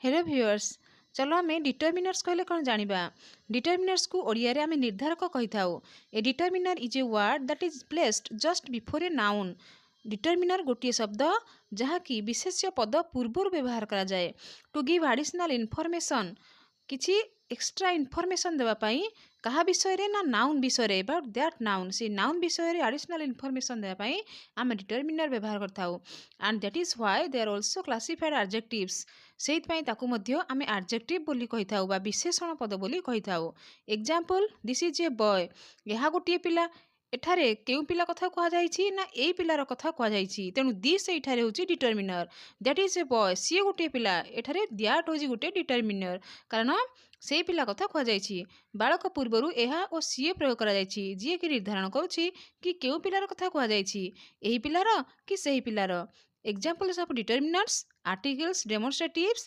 Hello viewers. चलो आम determiners कहले कौन जानिबा। डिटरमिनर्स को ओडिया रे आमे निर्धारक कही थाउ। A determiner is a word that is placed just before a noun. Determiner गोटे शब्द जहाँकि विशेष्य पद पूर्वर व्यवहार करा जाए टू गिव एडिशनल इनफॉरमेशन, किछि एक्स्ट्रा इनफॉरमेशन देवाई कहा विषय रे ना नाउन विषय अबाउट दैट नाउन, से नाउन विषय रे एडिशनल इनफॉरमेशन देवाई आम डिटरमिनर व्यवहार करथाउ। And that is why they are also classified adjectives. सेइतपई ताकू मध्य आमे एडजेक्टिव बोली कहि थाउ बा विशेषण पद बोली कहि थाउ। Example, this is a boy, यहा गोटे पिला। एठारे केउ पिला कथा कहा जाइछि ना एई पिलार कथा कहा जाइछि, तेनु दिस एठारे होछि determiner. That is a boy, सी गोटे पिला। एठारे दैट होछि गोटे डिटरमिनर, कारण से पिला कथा कहा जाइछि। बालक पूर्वरु एहा ओ सी प्रयोग करा जाइछि, जे कि निर्धारण करुछि कि केउ पिलार कथा कहा जाइछि, एही पिलार कि सेही पिलार। Examples of determinants, articles, demonstratives